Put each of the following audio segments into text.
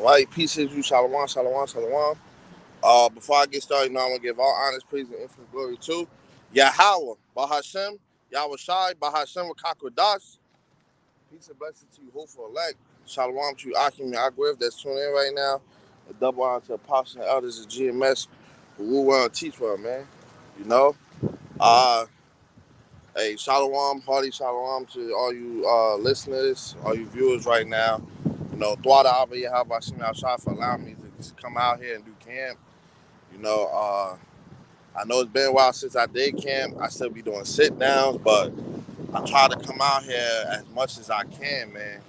All right, peace is you, shalom, shalom, shalom. Before I get started, I want to give all honest praise and infinite glory to Yahweh, Bahashem, Yahweh Shai, Bahashem, Wakakwadash. Peace and blessings to you, hopeful elect. Shalom to you, Akim and Agriv that's tuning in right now. A double honor to apostles and elders of GMS who rule well and teach well, man. You know? Uh, hey, shalom, hearty shalom to all you listeners, all you viewers right now. You know, Thwada Abba Yahweh Hashem Shai for allowing me to come out here and do camp. You know, I know it's been a while since I did camp. I still be doing sit downs, but I try to come out here as much as I can, man.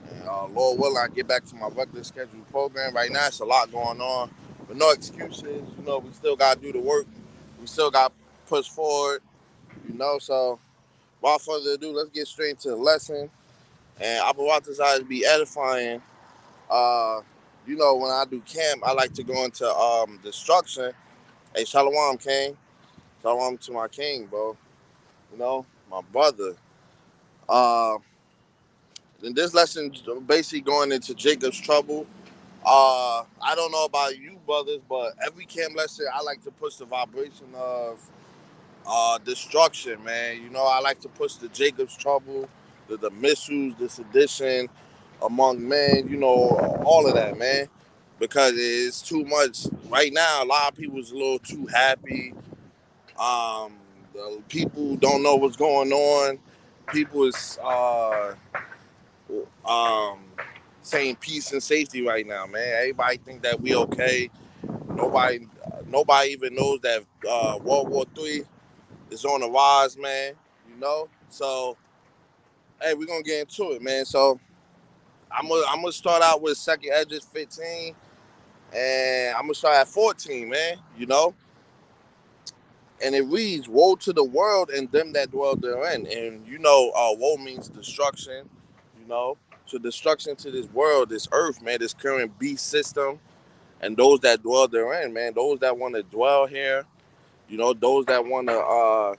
And Lord willing, I get back to my regular scheduled program. Right now, it's a lot going on, but no excuses. You know, we still got to do the work. We still got to push forward. You know, so without further ado, let's get straight into the lesson. And I want this to be edifying. Uh, you know, when I do camp, I like to go into destruction. Hey, Shalom, King. Shalom to my king, bro. You know, my brother. Uh, in this lesson, basically going into Jacob's trouble. I don't know about you, brothers, but every camp lesson, I like to push the vibration of destruction, man. You know, I like to push the Jacob's trouble, the missiles, the sedition among men, you know, all of that, man. Because it's too much. Right now, a lot of people's a little too happy. Um, the people don't know what's going on. People is um, saying peace and safety right now, man. Everybody think that we okay. Nobody, nobody even knows that World War III is on the rise, man. You know, so hey, we're gonna get into it, man. So I'm gonna start out with Second Edges 15, and I'm gonna start at 14, man. You know, and it reads, "Woe to the world and them that dwell therein." And you know, woe means destruction. You know, so destruction to this world, this earth, man, this current beast system, and those that dwell therein, man. Those that want to dwell here, you know, those that want to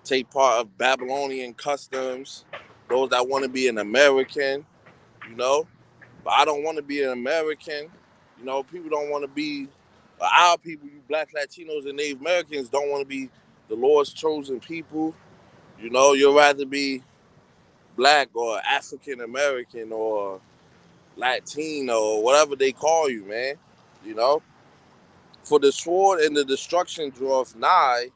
take part of Babylonian customs, those that want to be an American, you know. But I don't want to be an American. You know, people don't want to be our people. You Black Latinos and Native Americans don't want to be the Lord's chosen people. You know, you'd rather be Black or African American or Latino or whatever they call you, man. You know, for the sword and the destruction draweth nigh,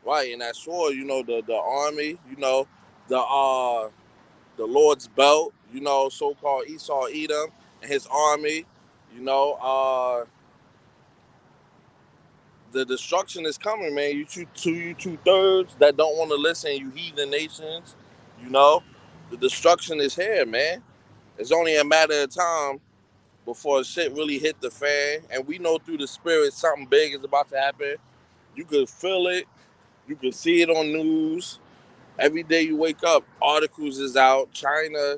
right? And that sword, you know, the army, you know, the Lord's belt, you know, so-called Esau Edom and his army, you know, the destruction is coming, man. You two-thirds that don't want to listen, you heathen nations, you know, the destruction is here, man. It's only a matter of time before shit really hit the fan, and we know through the spirit something big is about to happen. You could feel it, you could see it on news. Every day you wake up, articles is out. China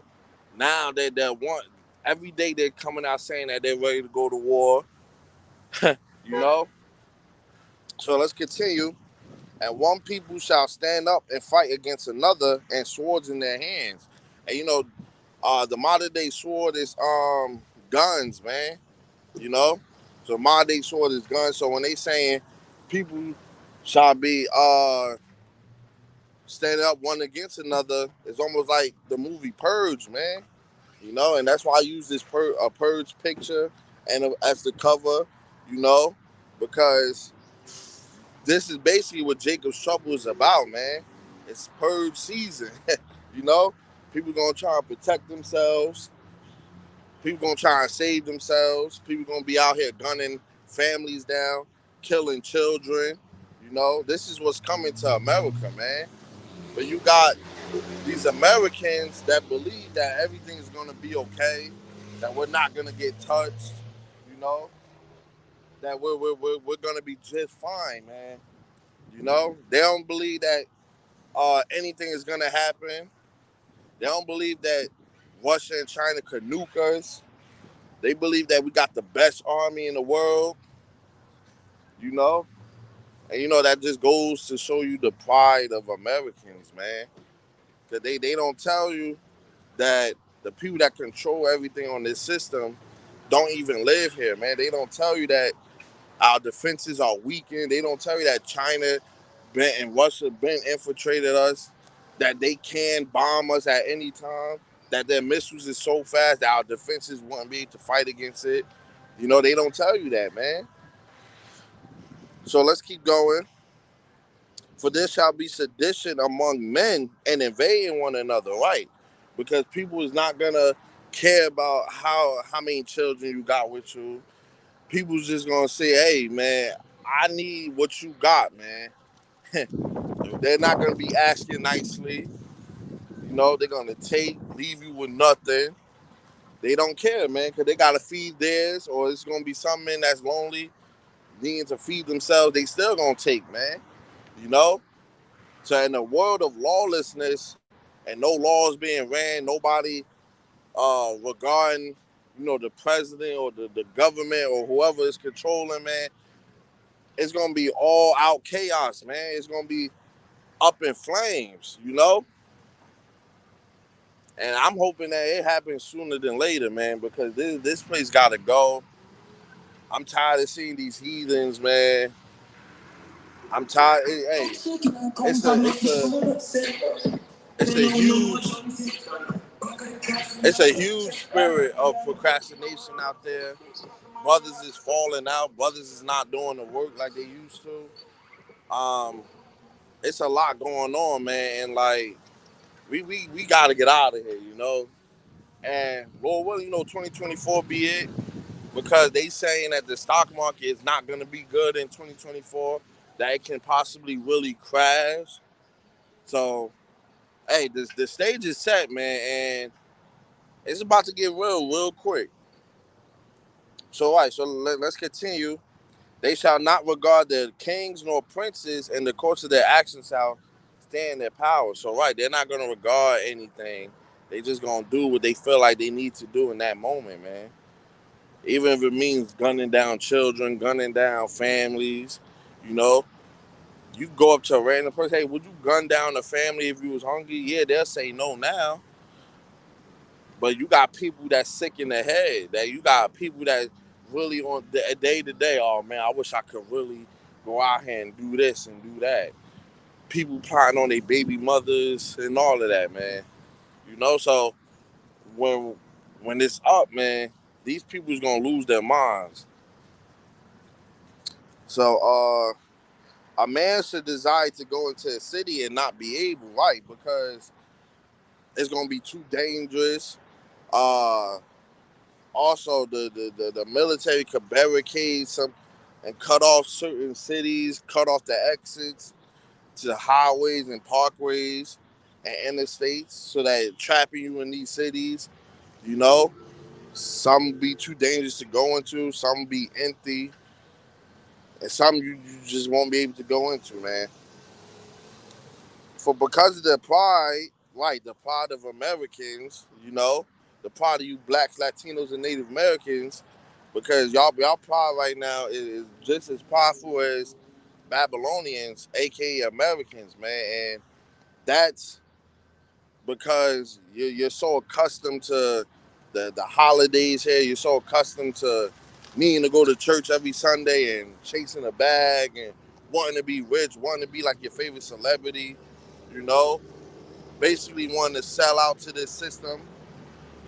now they want every day they're coming out saying that they're ready to go to war. You know. So let's continue. And one people shall stand up and fight against another, and swords in their hands. And you know, the modern day sword is guns, man. You know, so modern day sword is guns. So when they saying people shall be standing up one against another, it's almost like the movie Purge, man. You know, and that's why I use this Purge picture and as the cover, you know, because this is basically what Jacob's trouble is about, man. It's Purge season, you know. People gonna try and protect themselves. People gonna try and save themselves. People gonna be out here gunning families down, killing children. You know, this is what's coming to America, man. But you got these Americans that believe that everything is going to be okay, that we're not going to get touched, you know, that we're going to be just fine, man. You know, they don't believe that anything is going to happen. They don't believe that Russia and China could nuke us. They believe that we got the best army in the world, you know. And, you know, that just goes to show you the pride of Americans, man. Because they don't tell you that the people that control everything on this system, don't even live here, man. They don't tell you that our defenses are weakened. They don't tell you that China and Russia been infiltrated us, that they can bomb us at any time, that their missiles is so fast that our defenses wouldn't be able to fight against it. They don't tell you that, man. So let's keep going. For there shall be sedition among men and invading one another, right? Because people is not gonna care about how many children you got with you. People's just gonna say, "Hey, man, I need what you got, man." They're not gonna be asking nicely. They're gonna leave you with nothing. They don't care, man, because they gotta feed theirs, or it's gonna be some men that's lonely, needing to feed themselves. They still gonna take, man. You know. So in a world of lawlessness and no laws being ran, nobody regarding, the president or the government or whoever is controlling, man, it's gonna be all out chaos, man. It's gonna be up in flames. And I'm hoping that it happens sooner than later, man, because this place gotta go. I'm tired of seeing these heathens, man. I'm tired. Hey, it's a huge it's a huge spirit of procrastination out there. Brothers is falling out. Brothers is not doing the work like they used to. It's a lot going on, man, and like we gotta get out of here. And Lord willing, 2024 be it, because they saying that the stock market is not gonna be good in 2024, that it can possibly really crash. So, hey, the stage is set, man, and it's about to get real quick. So, all right, so let's continue. They shall not regard their kings nor princes, and the course of their actions shall stand their power. So, right, they're not going to regard anything. They just going to do what they feel like they need to do in that moment, man. Even if it means gunning down children, gunning down families, you know. You go up to a random person, hey, would you gun down a family if you was hungry? Yeah, they'll say no now. But you got people that's sick in the head. That you got people that really on the day to day. Oh man, I wish I could really go out here and do this and do that. People plotting on their baby mothers and all of that, man. So when when it's up, man, these people's gonna lose their minds. So a man should desire to go into a city and not be able, right? Because it's gonna be too dangerous. Uh Also, the military could barricade some and cut off certain cities, cut off the exits to highways and parkways and interstates, so that trapping you in these cities, you know, some be too dangerous to go into, some be empty, and some you just won't be able to go into, man. For because of the pride, right, the pride of Americans, the pride of you blacks, Latinos, and Native Americans, because y'all pride right now is just as powerful as Babylonians, aka Americans, man. And that's because you're so accustomed to the holidays here. You're so accustomed to needing to go to church every Sunday and chasing a bag and wanting to be rich, wanting to be like your favorite celebrity, you know, basically wanting to sell out to this system,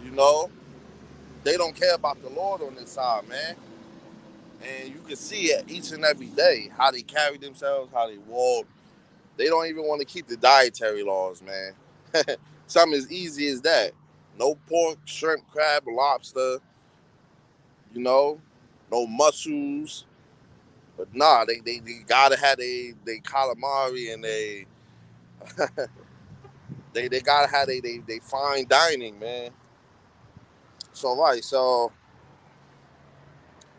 you know. They don't care about the Lord on this side, man. And you can see it each and every day, how they carry themselves, how they walk. They don't even want to keep the dietary laws, man. Something as easy as that. No pork, shrimp, crab, lobster, you know, no mussels. But nah, they gotta have they calamari and they gotta have they fine dining, man. So right, so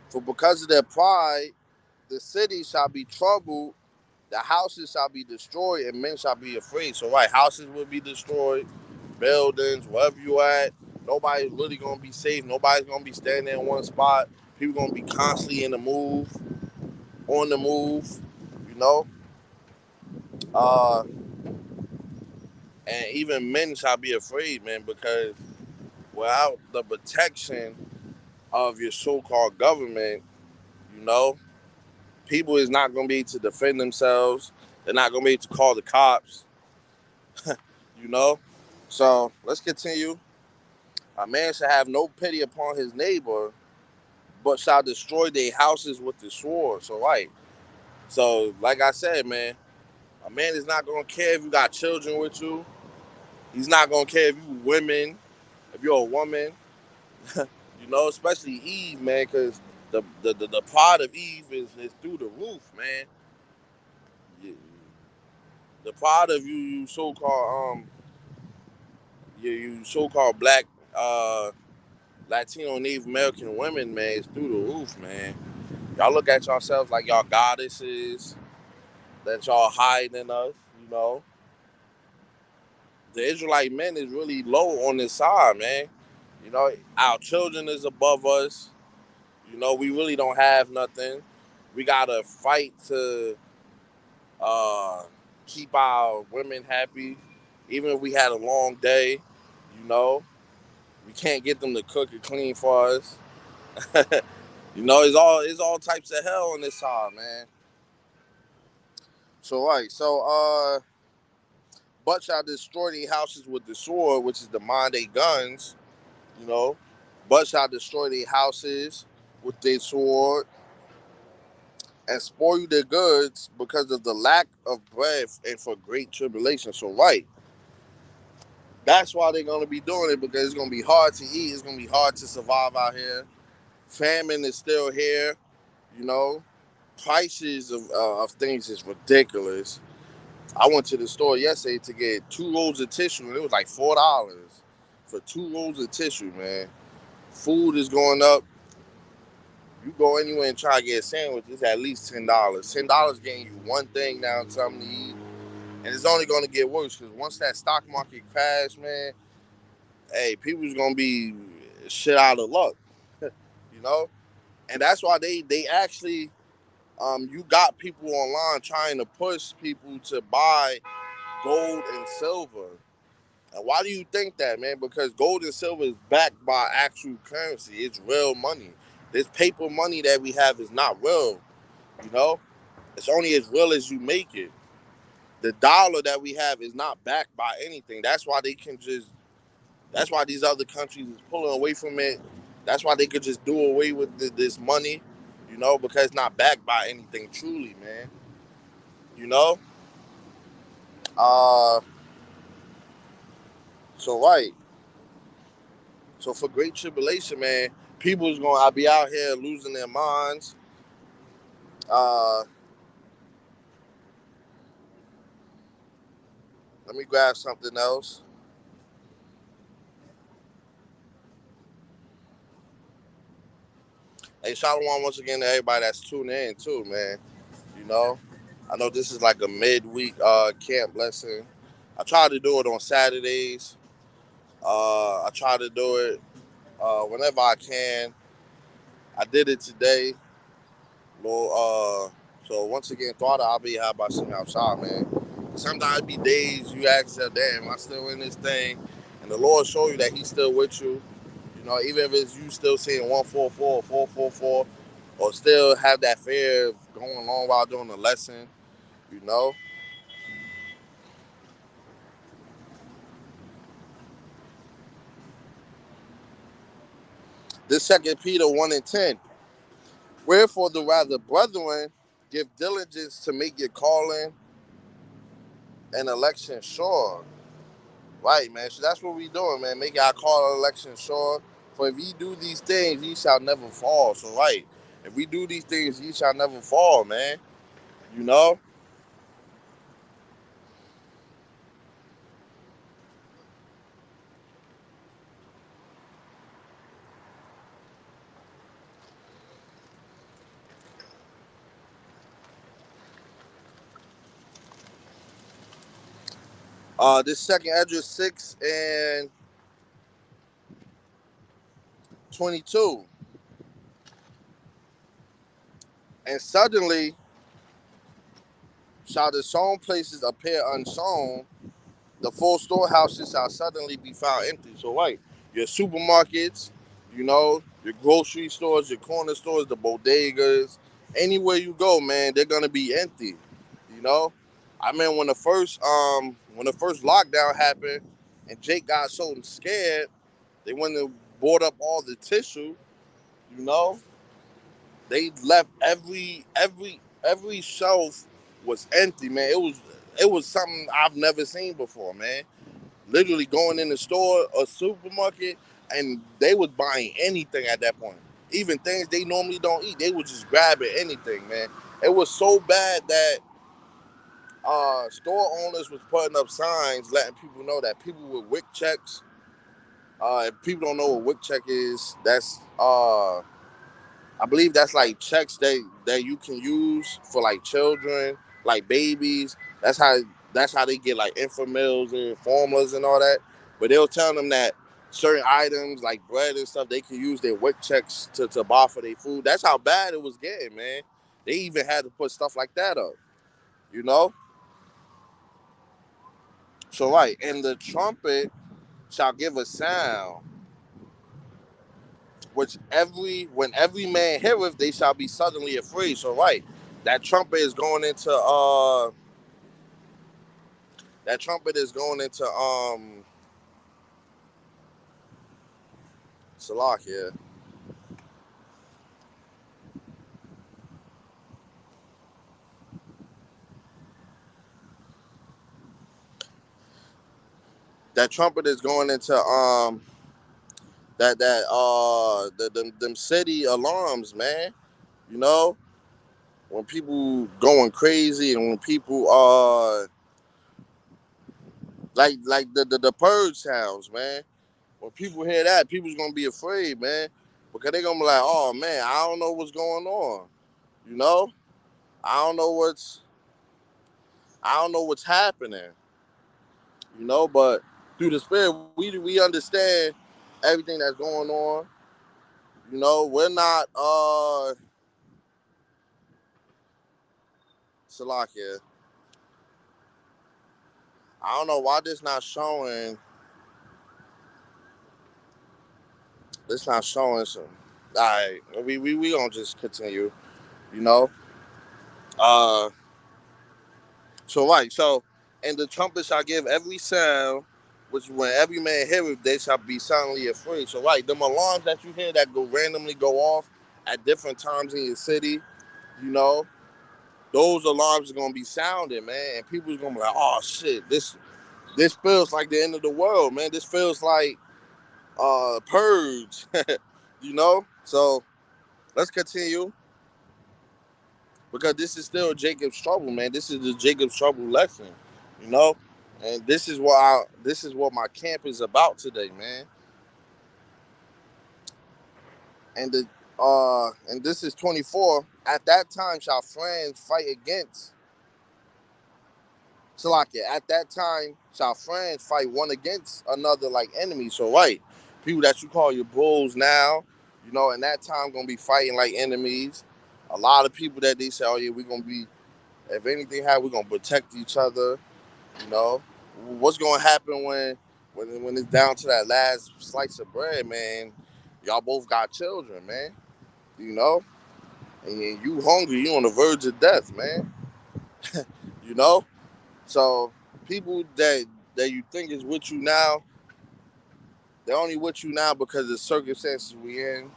for because of their pride, the city shall be troubled, the houses shall be destroyed, and men shall be afraid. So right, houses will be destroyed, buildings, wherever you at, nobody's really gonna be safe. Nobody's gonna be standing in one spot. People gonna be constantly in the move, on the move, you know. Uh, and even men shall be afraid, man, because without the protection of your so-called government, you know, people is not going to be able to defend themselves. They're not going to be able to call the cops, you know. So let's continue. A man should have no pity upon his neighbor, but shall destroy their houses with the sword. So, right. So, like I said, man, a man is not going to care if you got children with you. He's not going to care if you women, if you're a woman, you know, especially Eve, man, because the pride of Eve is through the roof, man. The pride of you so-called you so-called black Latino Native American women, man, is through the roof, man. Y'all look at yourselves like y'all goddesses, that y'all hiding in us, you know. The Israelite men is really low on this side, man. You know, our children is above us. You know, we really don't have nothing. We gotta fight to uh, keep our women happy, even if we had a long day. You know, we can't get them to cook and clean for us. You know, it's all types of hell on this side, man. So right, but shall destroy their houses with the sword, which is the mind they guns. You know, but shall destroy their houses with their sword and spoil you their goods because of the lack of bread and for great tribulation. So right, that's why they're gonna be doing it, because it's gonna be hard to eat. It's gonna be hard to survive out here. Famine is still here. You know, prices of things is ridiculous. I went to the store yesterday to get 2 rolls of tissue, and it was like $4 for 2 rolls of tissue, man. Food is going up. You go anywhere and try to get a sandwich, it's at least $10. $10 getting you one thing now, something to eat, and it's only going to get worse because once that stock market crash, man, hey, people's going to be shit out of luck, you know. And that's why they actually, you got people online trying to push people to buy gold and silver. And why do you think that, man? Because gold and silver is backed by actual currency. It's real money. This paper money that we have is not real, you know? It's only as real as you make it. The dollar that we have is not backed by anything. That's why these other countries is pulling away from it. That's why they could just do away with this money, you know, because it's not backed by anything truly, man. You know? Uh, so right. So for great tribulation, man, people's gonna be out here losing their minds. Uh, let me grab something else. Hey, shalom once again to everybody that's tuning in too, man. You know, I know this is like a midweek camp lesson. I try to do it on Saturdays. I try to do it whenever I can. I did it today. So once again, thought I'll be how about sitting outside, man. Sometimes it be days you ask yourself, damn, am I still in this thing? And the Lord show you that He's still with you. You know, even if it's you still seeing 144, 444, or still have that fear of going along while doing the lesson, you know. This second Peter 1 and 10. Wherefore the rather, brethren, give diligence to make your calling and election sure. Right, man. So that's what we doing, man. Make our call and election sure. For if ye do these things, ye shall never fall. So right. If we do these things, ye shall never fall, man. You know? This second address 6 and 22. And suddenly shall the sown places appear unsown, the full storehouses shall suddenly be found empty. So right, your supermarkets, Your grocery stores, your corner stores, the bodegas, anywhere you go, man, they're gonna be empty. You know, I mean, when the first lockdown happened, and Jake got so scared, they went and bought up all the tissue. You know, they left every shelf was empty, man. It was something I've never seen before, man. Literally going in the store or supermarket, and they was buying anything at that point. Even things they normally don't eat, they was just grabbing anything, man. It was so bad that store owners was putting up signs letting people know that people with WIC checks. If people don't know what WIC check is, that's I believe that's like checks that you can use for like children, like babies. That's how they get like infamils and formulas and all that. But they'll tell them that certain items like bread and stuff they can use their WIC checks to buy for their food. That's how bad it was getting, man. They even had to put stuff like that up, you know. So right, and the trumpet shall give a sound, which when every man heareth, they shall be suddenly afraid. So right, that trumpet is going into that trumpet is going into Salakia. That trumpet is going into them city alarms, man. You know, when people going crazy and when people like the purge sounds, man. When people hear that, people's gonna be afraid, man, because they're gonna be like, oh man, I don't know what's going on. You know, I don't know what's I don't know what's happening. But through the spirit, we understand everything that's going on. We're not Salakia. I don't know why this not showing some. All right, we gonna just continue. You know. Uh, so and the trumpet shall give every sound, which when every man heareth, they shall be silently afraid. So right, them alarms that you hear that randomly go off at different times in your city, you know, those alarms are gonna be sounding, man, and people's gonna be like, oh shit, this feels like the end of the world, man. This feels like purge, So let's continue because this is still Jacob's trouble, man. This is the Jacob's trouble lesson, you know, and this is what my camp is about today, man. And this is 24. At that time shall friends fight against Salakia. At that time shall friends fight one against another like enemies. So right, people that you call your bros now, in that time gonna be fighting like enemies. A lot of people that they say, oh yeah, we're gonna be, if anything happens, we're gonna protect each other. You know, what's gonna happen when it's down to that last slice of bread, man? Y'all both got children, man. You know, and you hungry, you on the verge of death, man. You know, so people that you think is with you now, they're only with you now because of the circumstances we in.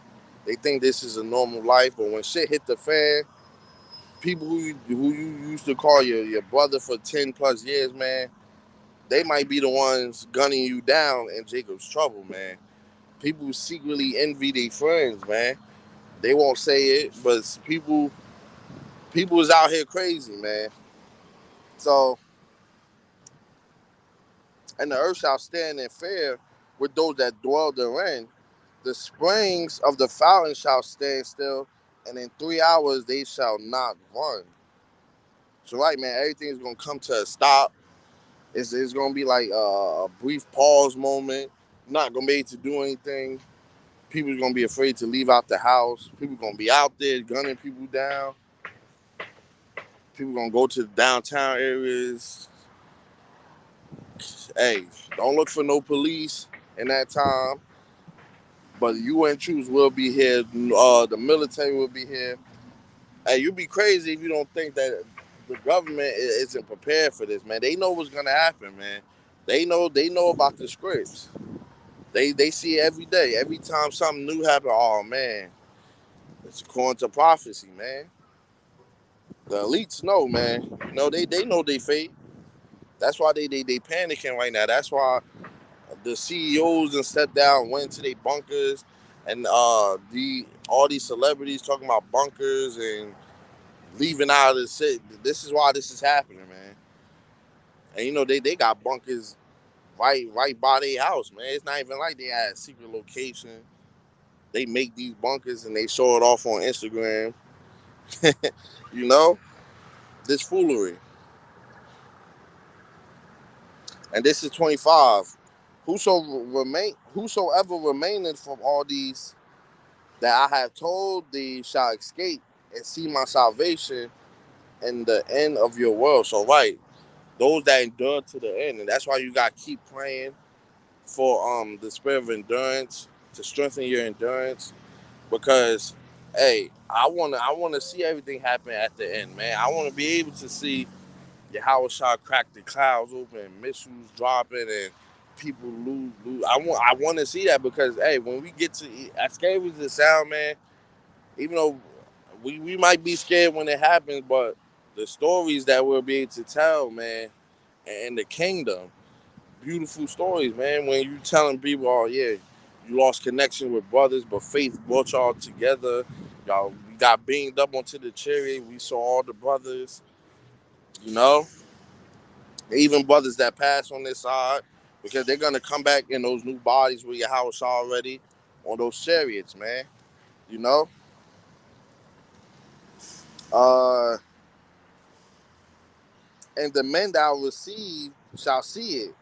They think this is a normal life, but when shit hit the fan, people who you used to call your brother for 10 plus years, man, they might be the ones gunning you down in Jacob's trouble, man. People secretly envy their friends, man. They won't say it, but people is out here crazy, man. So, and the earth shall stand in fear with those that dwell therein. The springs of the fountain shall stand still, and in 3 hours they shall not run. So, right, man, everything's gonna come to a stop. It's gonna be like a brief pause moment. Not gonna be able to do anything. People are gonna be afraid to leave out the house. People gonna be out there gunning people down. People gonna go to the downtown areas. Hey, don't look for no police in that time. But the UN troops will be here. The military will be here. Hey, you'd be crazy if you don't think that the government isn't prepared for this, man. They know what's gonna happen, man. They know about the scripts. They see it every day. Every time something new happens, oh man, it's according to prophecy, man. The elites know, man. They know they fate. That's why they panicking right now. That's why the CEOs and stepped down, went to their bunkers, and the all these celebrities talking about bunkers and leaving out of the city. This is why this is happening, man. And they got bunkers right by their house, man. It's not even like they had a secret location. They make these bunkers and they show it off on Instagram. you know, this foolery. And this is 25. Whosoever remaineth from all these that I have told thee shall escape and see my salvation in the end of your world. So right, those that endure to the end, and that's why you got to keep praying for the spirit of endurance to strengthen your endurance. Because hey, I wanna see everything happen at the end, man. I want to be able to see Yahweh Shah crack the clouds open, missiles dropping, and people lose. I want to see that because hey, when we get to as scary as it sound, man, even though we might be scared when it happens, but the stories that we'll be able to tell, man, and the kingdom, beautiful stories, man. When you telling people, oh yeah, you lost connection with brothers, but faith brought y'all together. Y'all, we got beamed up onto the chariot. We saw all the brothers, you know, even brothers that passed on this side, because they're gonna come back in those new bodies with your house already on those chariots, man. You know, uh, and the men that will receive shall see it,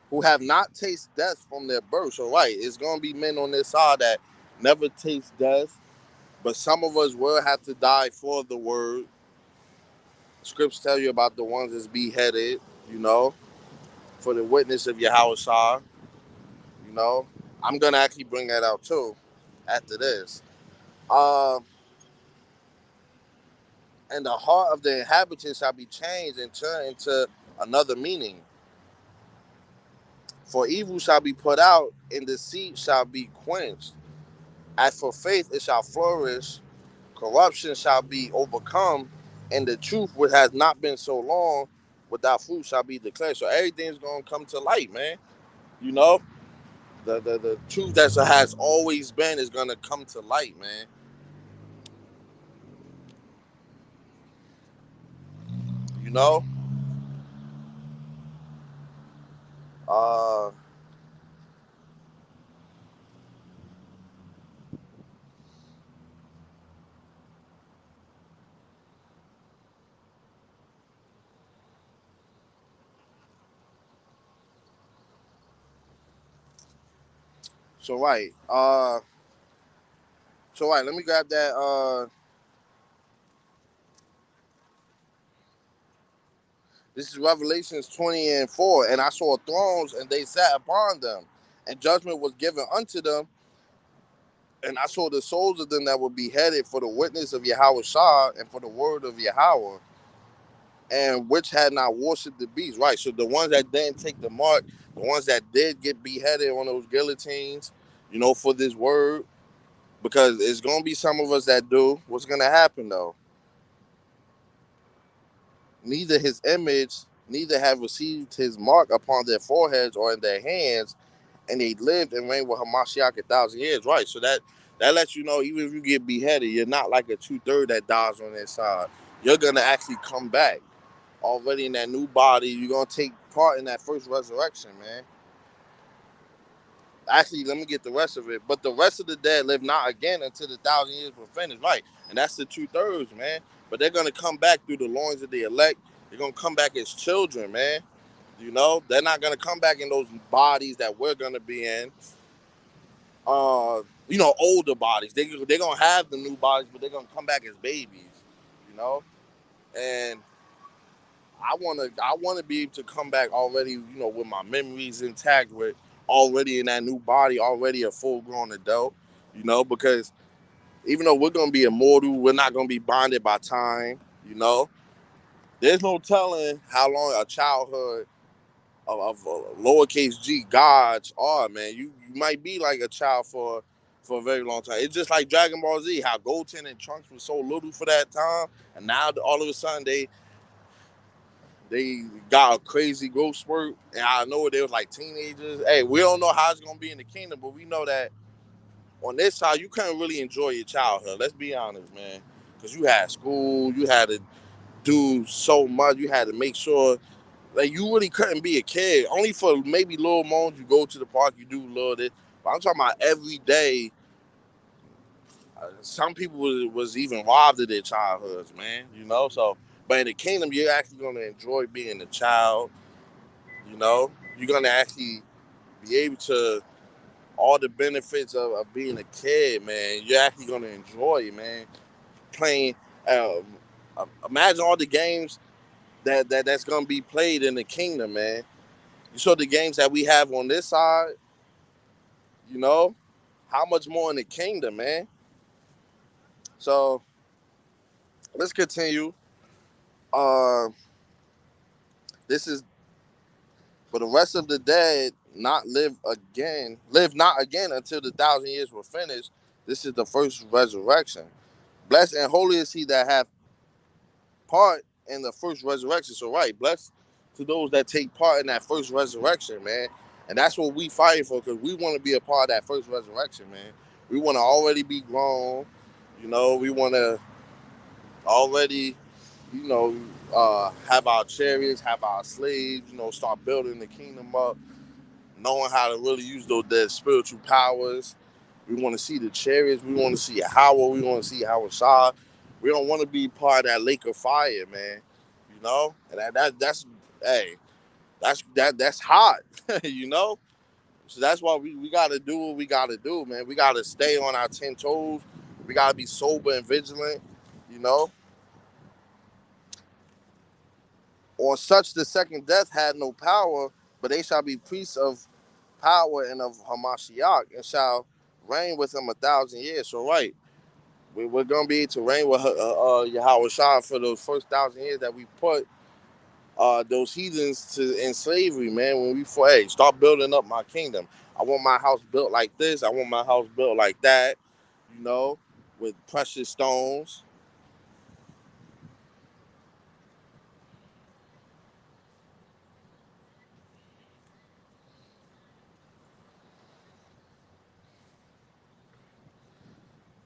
who have not tasted death from their birth. So right, it's gonna be men on this side that never taste death, but some of us will have to die for the word. Scripts tell you about the ones that's beheaded, you know, for the witness of Yahweh Shah, you know. I'm gonna actually bring that out too after this. Um, and the heart of the inhabitants shall be changed and turned into another meaning. For evil shall be put out, and deceit shall be quenched. As for faith, it shall flourish. Corruption shall be overcome, and the truth, which has not been so long, without fruit, shall be declared. So everything's gonna come to light, man. You know, the truth that has always been is gonna come to light, man. You know. Uh, so right. So right. Let me grab that. This is Revelations 20:4. And I saw thrones, and they sat upon them, and judgment was given unto them. And I saw the souls of them that were beheaded for the witness of Yahweh Shah and for the word of Yahweh, and which had not worshipped the beast. Right. So the ones that didn't take the mark, the ones that did get beheaded on those guillotines, for this word, because it's gonna be some of us that do. What's gonna happen though? Neither his image, neither have received his mark upon their foreheads or in their hands, and they lived and reigned with Hamashiach 1,000 years. Right. So that lets you know, even if you get beheaded, you're not like a 2/3 that dies on their side. You're gonna actually come back already in that new body. You're gonna take part in that first resurrection, man. Actually, let me get the rest of it. But the rest of the dead live not again until the 1,000 years were finished. Right. And that's the 2/3, man. But they're gonna come back through the loins of the elect. They're gonna come back as children, man. They're not gonna come back in those bodies that we're gonna be in. Older bodies. They're gonna have the new bodies, but they're gonna come back as babies. You know, and I wanna be able to come back already. With my memories intact, with already in that new body, already a full grown adult, because even though we're gonna be immortal, we're not gonna be bonded by time, you know. There's no telling how long a childhood of lowercase g gods are, man. You might be like a child for a very long time. It's just like Dragon Ball Z, how Goten and Trunks were so little for that time, and now all of a sudden they got a crazy growth spurt, and I know they was like teenagers. Hey, we don't know how it's gonna be in the kingdom, but we know that on this side you couldn't really enjoy your childhood. Let's be honest, man, because you had school, you had to do so much, you had to make sure. Like, you really couldn't be a kid. Only for maybe little moments, you go to the park, you do a little bit. But I'm talking about every day. Some people was even robbed of their childhoods, man. So, but in the kingdom, you're actually gonna enjoy being a child. You're gonna actually be able to all the benefits of being a kid, man. You're actually gonna enjoy it, man. Playing. Um, Imagine all the games that's gonna be played in the kingdom, man. You saw the games that we have on this side, you know, how much more in the kingdom, man? So let's continue. Uh, this is for the rest of the dead live not again until the 1,000 years were finished. This is the first resurrection. Blessed and holy is he that hath part in the first resurrection. So right, blessed to those that take part in that first resurrection, man. And that's what we fighting for, because we want to be a part of that first resurrection, man. We want to already be grown, we want to already, have our chariots, have our slaves, start building the kingdom up, knowing how to really use their spiritual powers. We want to see the chariots. We want to see Howard. We want to see Howard Shah. We don't want to be part of that lake of fire, man. And that's hey, that's hot, you know. So that's why we got to do what we got to do, man. We got to stay on our 10 toes. We got to be sober and vigilant, you know. On such the second death had no power, but they shall be priests of power and of Hamashiach, and shall reign with him 1,000 years. So right, we're gonna be able to reign with Yahweh Shah for those first 1,000 years that we put those heathens in slavery, man. When hey, start building up my kingdom. I want my house built like this. I want my house built like that, with precious stones.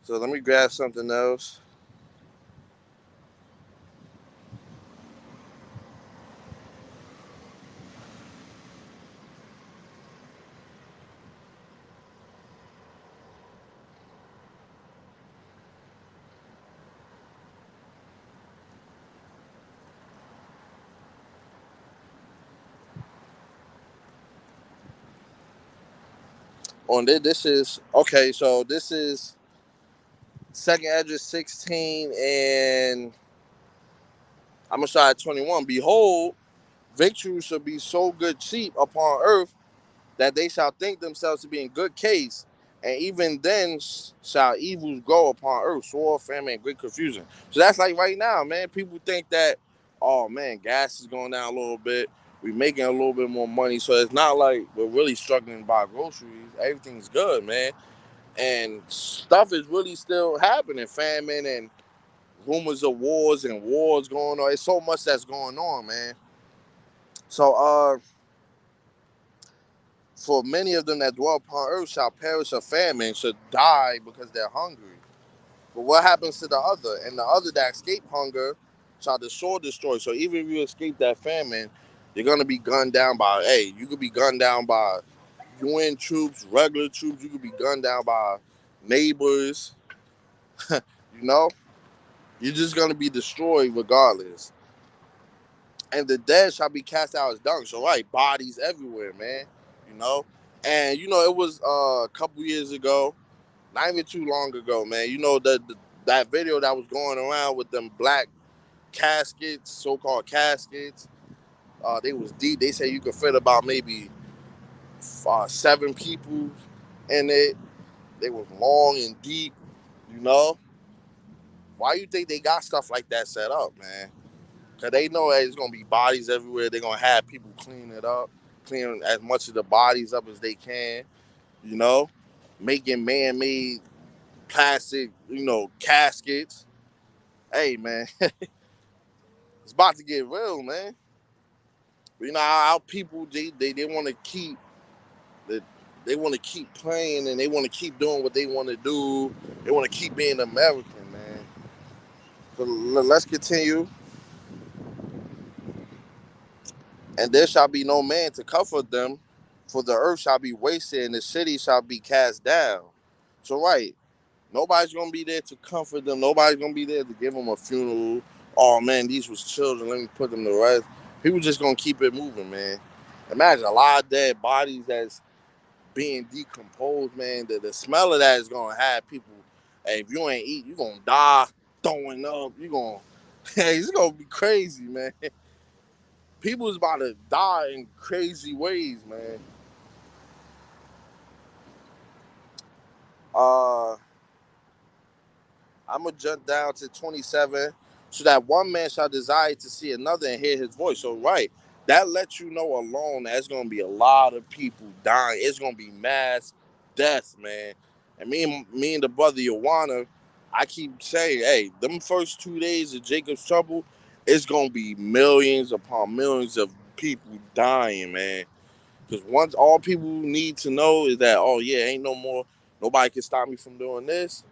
So let me grab something else. On this is okay. So this is second address 16, and I'm gonna start at 21. Behold, victory shall be so good cheap upon earth that they shall think themselves to be in good case, and even then shall evils grow upon earth, sword, famine, and great confusion. So that's like right now, man. People think that, oh man, gas is going down a little bit. We're making a little bit more money, so it's not like we're really struggling to buy groceries. Everything's good, man, and stuff is really still happening. Famine and rumors of wars going on. It's so much that's going on, man. So for many of them that dwell upon earth shall perish of famine, shall die because they're hungry. But what happens to the other? And the other that escape hunger shall the sword destroy. So even if you escape that famine, you're gonna be gunned down by, hey, you could be gunned down by UN troops, regular troops, you could be gunned down by neighbors, you know? You're just gonna be destroyed regardless. And the dead shall be cast out as dung. So right, bodies everywhere, man. You know? And it was a couple years ago, not even too long ago, man. That video that was going around with them black caskets, so-called caskets. They was deep. They say you could fit about maybe 7 people in it. They was long and deep. You know, why you think they got stuff like that set up, man? Cause they know that it's gonna be bodies everywhere. They're gonna have people clean it up, clean as much of the bodies up as they can. You know, making man-made plastic, caskets. Hey, man, it's about to get real, man. Our people they want to keep the they want to keep playing and they want to keep doing what they want to do. They want to keep being American, man. So let's continue. And there shall be no man to comfort them, for the earth shall be wasted and the city shall be cast down. So, right, nobody's gonna be there to comfort them. Nobody's gonna be there to give them a funeral. Oh man, these was children. Let me put them to rest. People just gonna keep it moving, man. Imagine a lot of dead bodies that's being decomposed, man. The smell of that is gonna have people. Hey, if you ain't eat, you gonna die throwing up. You gonna, hey, it's gonna be crazy, man. People is about to die in crazy ways, man. Uh, I'm gonna jump down to 27, so that one man shall desire to see another and hear his voice. So right, that lets you know alone that it's gonna be a lot of people dying. It's gonna be mass death, man. And me and the brother Joanna, I keep saying, hey, them first 2 days of Jacob's trouble, it's gonna be millions upon millions of people dying, man. Because once all people need to know is that, oh yeah, ain't no more, nobody can stop me from doing this.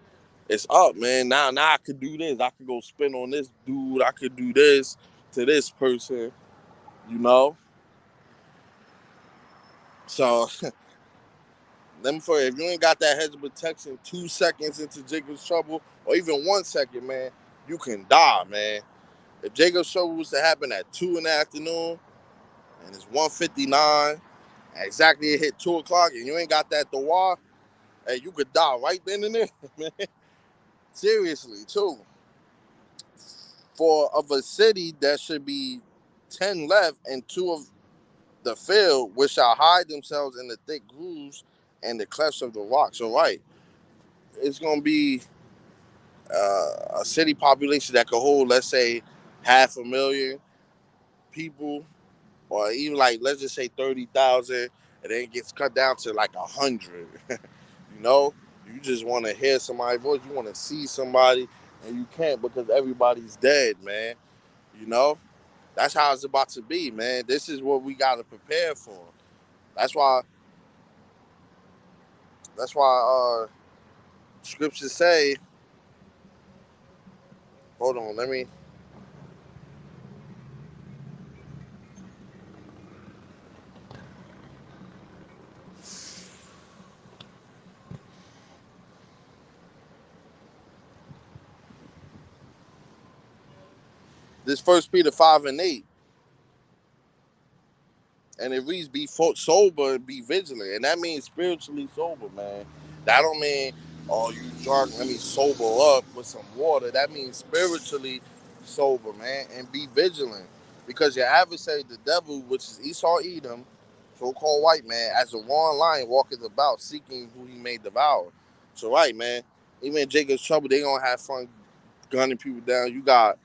It's up, man. Now I could do this. I could go spin on this dude. I could do this to this person, you know. So let me for you, if you ain't got that hedge of protection 2 seconds into Jacob's trouble, or even 1 second, man, you can die, man. If Jacob's trouble was to happen at 2 in the afternoon and it's 1:59, exactly it hit 2 o'clock, and you ain't got that door, hey, you could die right then and there, man. Seriously, too. For of a city that should be 10 left and 2 of the field, which shall hide themselves in the thick grooves and the clefts of the rock. So, right, it's going to be a city population that could hold, let's say, 500,000 people, or even like, let's just say 30,000, and then it gets cut down to like 100. You know, you just want to hear somebody's voice, you want to see somebody, and you can't because everybody's dead, man. You know, that's how it's about to be, man. This is what we got to prepare for. That's why. That's why scriptures say. Hold on, let me. This First Peter 5:8, and it reads, "Be sober and be vigilant," and that means spiritually sober, man. That don't mean, oh, you drunk. Let me sober up with some water. That means spiritually sober, man, and be vigilant, because your adversary, the devil, which is Esau Edom, so-called white man, as a roaring lion walketh about, seeking who he may devour. So, right, man. Even in Jacob's trouble, they gonna have fun gunning people down. You got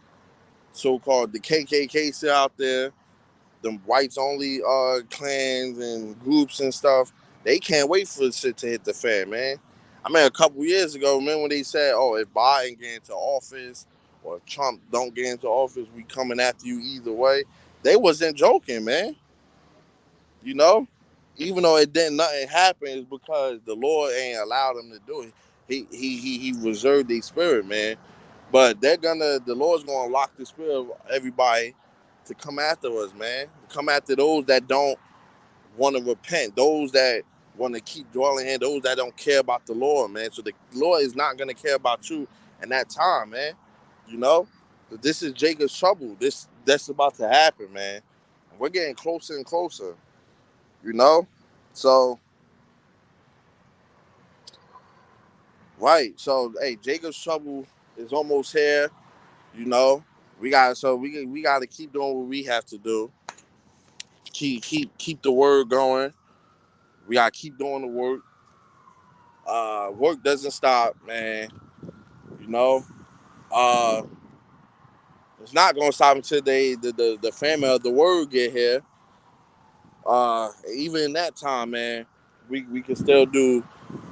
so-called the KKK still out there, the whites only clans and groups and stuff. They can't wait for the shit to hit the fan, man. I mean, a couple years ago, remember when they said, "Oh, if Biden get into office or if Trump don't get into office, we coming after you either way." They wasn't joking, man. You know, even though it didn't nothing happen, it's because the Lord ain't allowed them to do it. He reserved their spirit, man. But the Lord's gonna lock the spirit of everybody to come after us, man. To come after those that don't want to repent, those that want to keep dwelling in, those that don't care about the Lord, man. So the Lord is not gonna care about you in that time, man. You know, but this is Jacob's trouble. That's about to happen, man. We're getting closer and closer. You know, so right. So hey, Jacob's trouble is almost here. You know, we got to keep doing what we have to do. Keep the word going. We gotta keep doing the work. Work doesn't stop, man. You know, uh, it's not gonna stop until the famine of the word get here. Even in that time, man, we can still do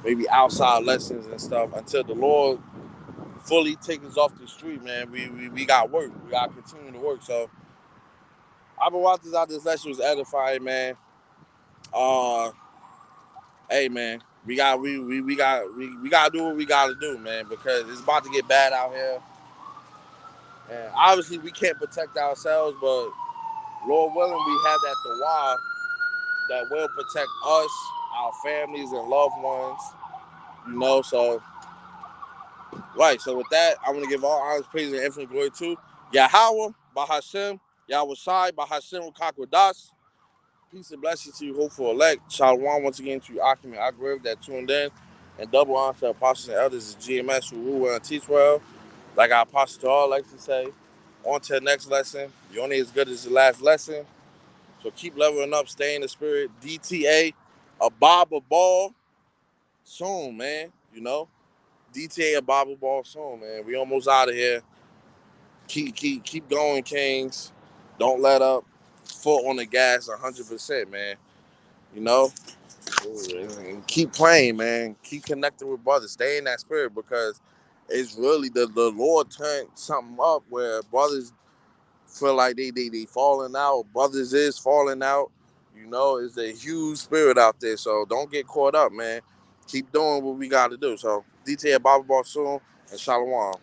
maybe outside lessons and stuff until the Lord fully takes us off the street, man. We got work. We got to continue to work. So I've been watching out. This lesson was edifying, man. Uh, hey, man, we got to do what we got to do, man, because it's about to get bad out here. And obviously, we can't protect ourselves, but Lord willing, we have that the why that will protect us, our families, and loved ones. You know, so right. So with that, I want to give all honors, praise, and infinite glory to Yahweh, Bahashem, Yahweh Shai, Bahashem, Kakwadash. Peace and blessings to you, hopeful elect. Shalom once again to you, Akim and Agriv that tuned in. And double honor to apostles and elders is GMS who rule well and teach well. Like our apostle to all like to say, on to the next lesson. You're only as good as the last lesson. So keep leveling up, stay in the spirit. DTA, a Bible ball soon, man. You know, DTA a Bible ball soon, man. We almost out of here. Keep going, Kings. Don't let up. Foot on the gas, 100%, man. You know, and keep playing, man. Keep connecting with brothers. Stay in that spirit because it's really the Lord turned something up where brothers feel like they falling out. Brothers is falling out. You know, it's a huge spirit out there. So don't get caught up, man. Keep doing what we got to do. So, DT at Bible Ball soon and Shalom.